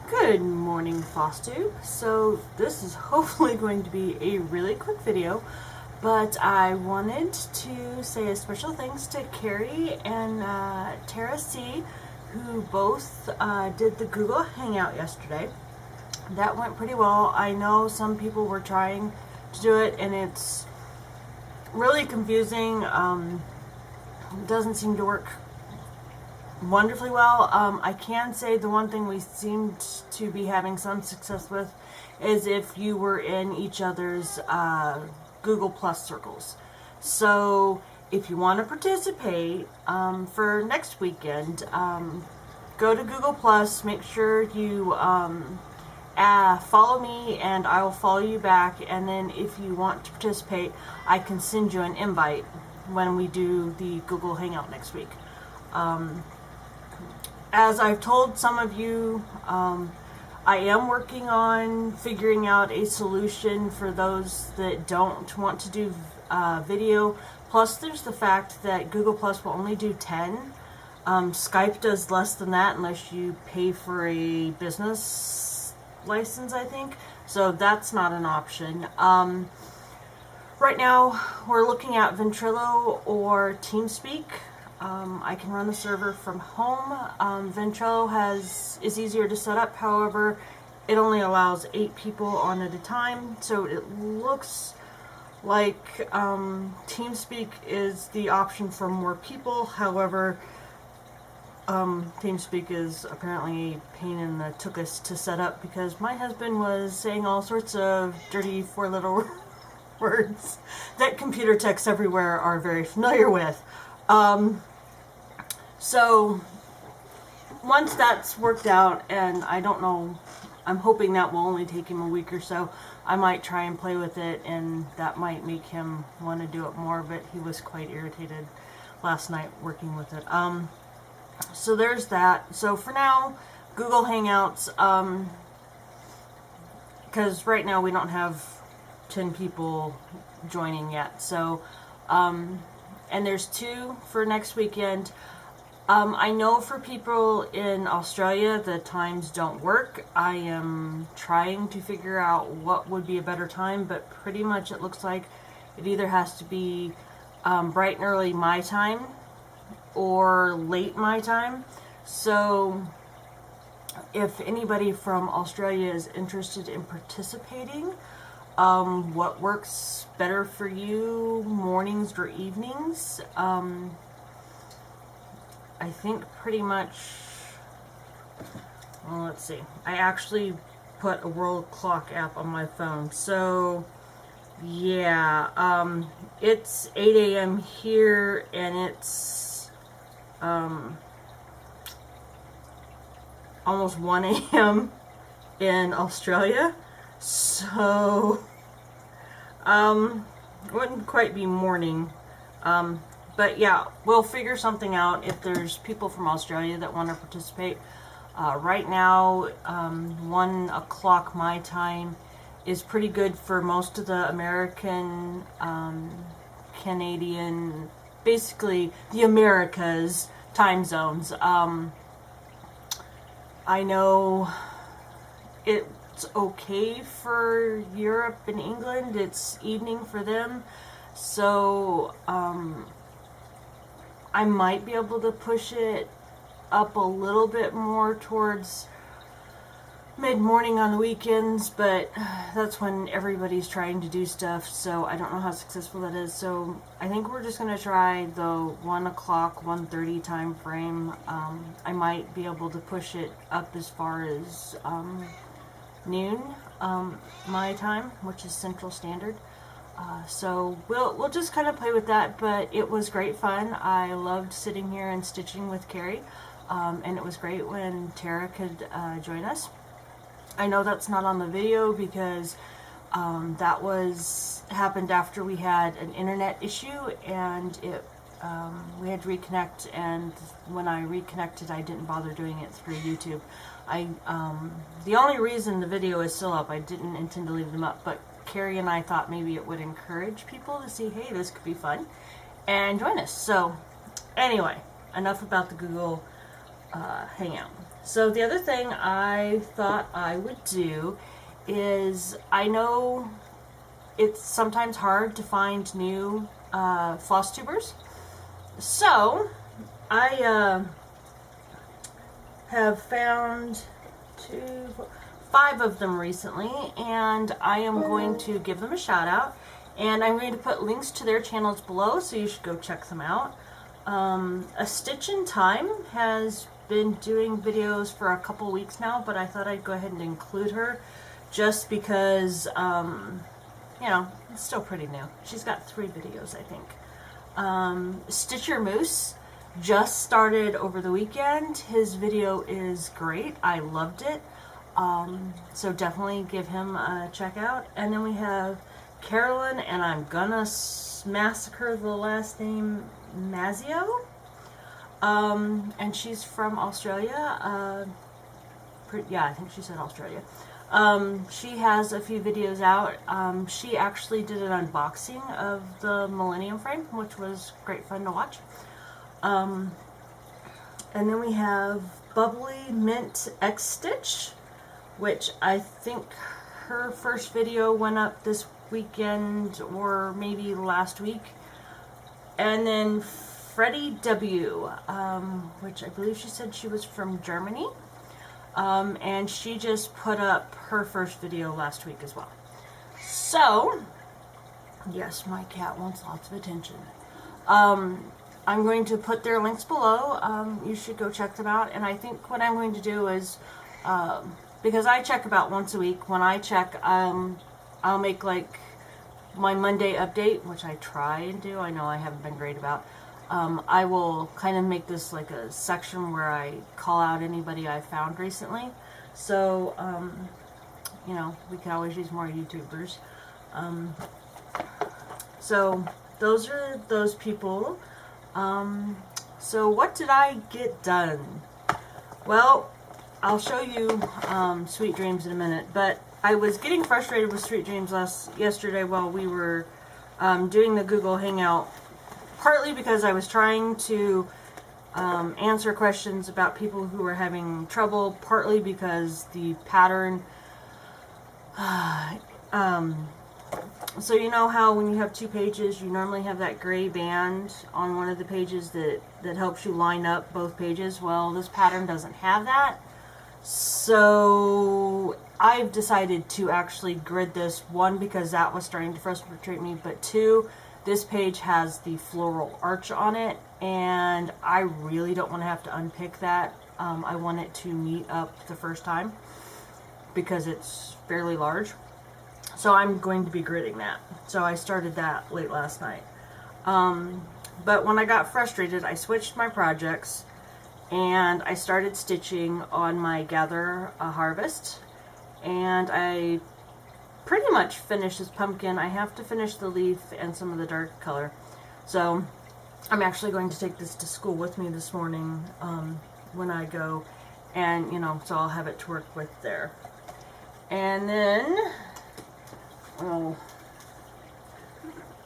Good morning, FlossTube. So this is hopefully going to be a really quick video, but I wanted to say a special thanks to Carrie and Tara C, who both did the Google Hangout yesterday. That went pretty well. I know some people were trying to do it and it's really confusing. It doesn't seem to work wonderfully well. I can say the one thing we seemed to be having some success with is if you were in each other's Google Plus circles. So if you want to participate for next weekend, go to Google Plus, make sure you follow me and I will follow you back, and then if you want to participate, I can send you an invite when we do the Google Hangout next week. As I've told some of you, I am working on figuring out a solution for those that don't want to do video. Plus, there's the fact that Google Plus will only do 10. Skype does less than that unless you pay for a business license, I think. So that's not an option. Right now, we're looking at Ventrilo or TeamSpeak. I can run the server from home. Ventrilo is easier to set up, however, it only allows 8 people on at a time, so it looks like TeamSpeak is the option for more people. However, TeamSpeak is apparently a pain in the tuchus to set up because my husband was saying all sorts of dirty 4-letter words that computer techs everywhere are very familiar with. So once that's worked out, and I don't know, I'm hoping that will only take him a week or so, I might try and play with it, and that might make him want to do it more, but he was quite irritated last night working with it. So there's that. So for now, Google Hangouts, because right now we don't have 10 people joining yet, so and there's 2 for next weekend. I know for people in Australia the times don't work. I am trying to figure out what would be a better time, but pretty much it looks like it either has to be bright and early my time or late my time. So if anybody from Australia is interested in participating, what works better for you, mornings or evenings? I think pretty much, well, let's see. I actually put a world clock app on my phone. So, yeah, it's 8 a.m. here, and it's almost 1 a.m. in Australia. So, it wouldn't quite be morning. But yeah, we'll figure something out if there's people from Australia that want to participate. Right now, 1 o'clock my time is pretty good for most of the American, Canadian, basically the Americas time zones. I know it's okay for Europe and England. It's evening for them. So, I might be able to push it up a little bit more towards mid-morning on the weekends, but that's when everybody's trying to do stuff, so I don't know how successful that is. So I think we're just going to try the 1 o'clock, 1:30 time frame. I might be able to push it up as far as noon my time, which is Central Standard. So we'll just kind of play with that, but it was great fun. I loved sitting here and stitching with Carrie, and it was great when Tara could join us. I know that's not on the video because that happened after we had an internet issue, and we had to reconnect, and when I reconnected I didn't bother doing it through YouTube. The only reason the video is still up, I didn't intend to leave them up, but Carrie and I thought maybe it would encourage people to see, hey, this could be fun, and join us. So anyway, enough about the Google Hangout. So the other thing I thought I would do is, I know it's sometimes hard to find new FlossTubers. So I have found 5 of them recently, and I am going to give them a shout out, and I'm going to put links to their channels below, so you should go check them out. A Stitch in Time has been doing videos for a couple weeks now, but I thought I'd go ahead and include her just because, you know, it's still pretty new. She's got 3 videos, I think. Stitcher Moose just started over the weekend. His video is great. I loved it. So definitely give him a check out. And then we have Carolyn, and I'm gonna massacre the last name, Mazio. And she's from Australia. Yeah, I think she said Australia. She has a few videos out. She actually did an unboxing of the Millennium Frame, which was great fun to watch. And then we have Bubbly Mint X Stitch, which I think her first video went up this weekend or maybe last week. And then Freddie W, which I believe she said she was from Germany. And she just put up her first video last week as well. So, yes, my cat wants lots of attention. I'm going to put their links below. You should go check them out. And I think what I'm going to do is, because I check about once a week, when I check, I'll make like my Monday update, which I try and do. I know I haven't been great about. I will kind of make this like a section where I call out anybody I found recently. So, you know, we can always use more YouTubers. So, those are those people. So what did I get done? Well, I'll show you Sweet Dreams in a minute, but I was getting frustrated with Sweet Dreams yesterday while we were doing the Google Hangout, partly because I was trying to answer questions about people who were having trouble, partly because the pattern, so you know how when you have 2 pages, you normally have that gray band on one of the pages that helps you line up both pages? Well, this pattern doesn't have that. So I've decided to actually grid this, 1, because that was starting to frustrate me, but 2, this page has the floral arch on it, and I really don't want to have to unpick that. I want it to meet up the first time because it's fairly large. So I'm going to be gridding that. So I started that late last night. But when I got frustrated, I switched my projects and I started stitching on my Gather a Harvest. And I pretty much finished this pumpkin. I have to finish the leaf and some of the dark color. So I'm actually going to take this to school with me this morning when I go. And, you know, so I'll have it to work with there. And then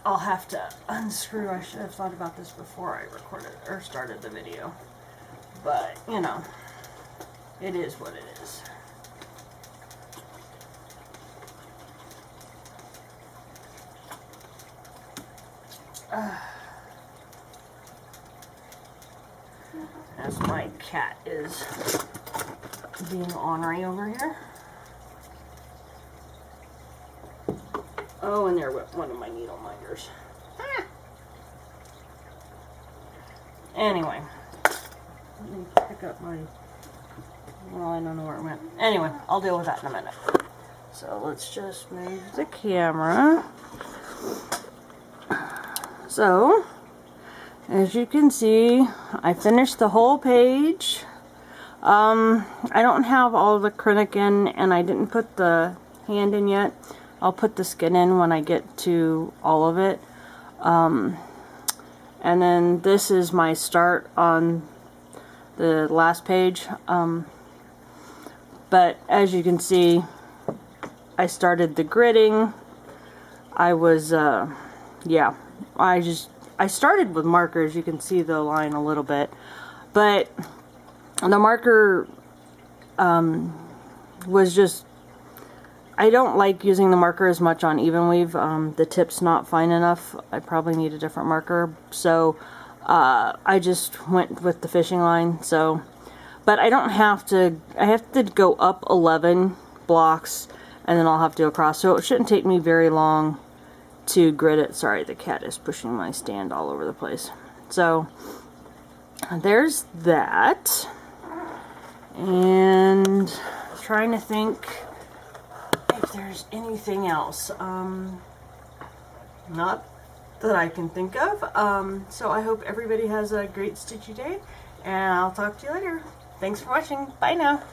I'll have to unscrew. I should have thought about this before I recorded or started the video. But, you know, it is what it is. As my cat is being ornery over here. Oh, and there went one of my needle minders. Ah. Anyway, let me pick up my, well, I don't know where it went. Anyway, I'll deal with that in a minute. So let's just move the camera. So, as you can see, I finished the whole page. I don't have all the acrylic in, and I didn't put the hand in yet. I'll put the skin in when I get to all of it. And then this is my start on the last page. But as you can see, I started the gridding. I was, yeah, I started with markers. You can see the line a little bit. But the marker was just, I don't like using the marker as much on even weave. The tip's not fine enough. I probably need a different marker. So I just went with the fishing line. So, but I don't have to, I have to go up 11 blocks and then I'll have to go across. So it shouldn't take me very long to grit it. Sorry, the cat is pushing my stand all over the place. So there's that. And trying to think if there's anything else. Not that I can think of. So I hope everybody has a great stitchy day, and I'll talk to you later. Thanks for watching. Bye now.